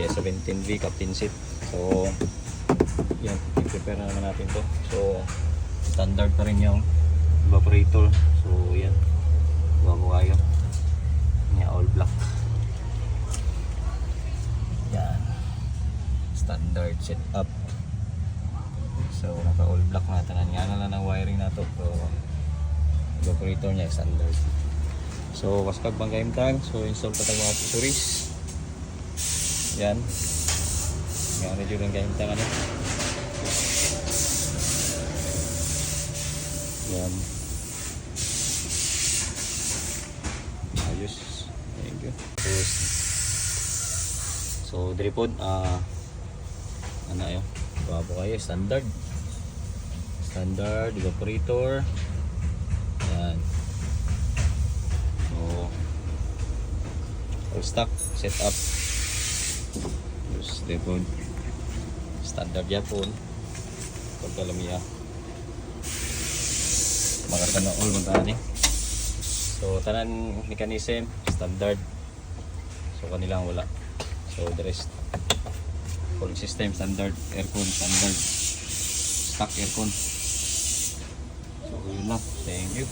DS17V captain seat. So yan, i-prepare na naman natin to. So standard pa rin yung evaporator. So yan, bago kayo all black. Yan, standard setup. So naka all black na tanan nga na lang ang wiring na to. So evaporator niya standard. So waskag pang kaimtang. So install pa tayo mga accessories. Yan, nga medyo lang kaimtang ano. Yan, ayos. Thank you. So dripod ano yun, babo kayo, standard evaporator. Yan, so all stock setup. Terus dripod standard yapon pagkalamiya makasana all mga so tanan mechanism standard, so kanilang wala. So the rest full system standard, aircon standard, stock aircon. So yun lang, thank you.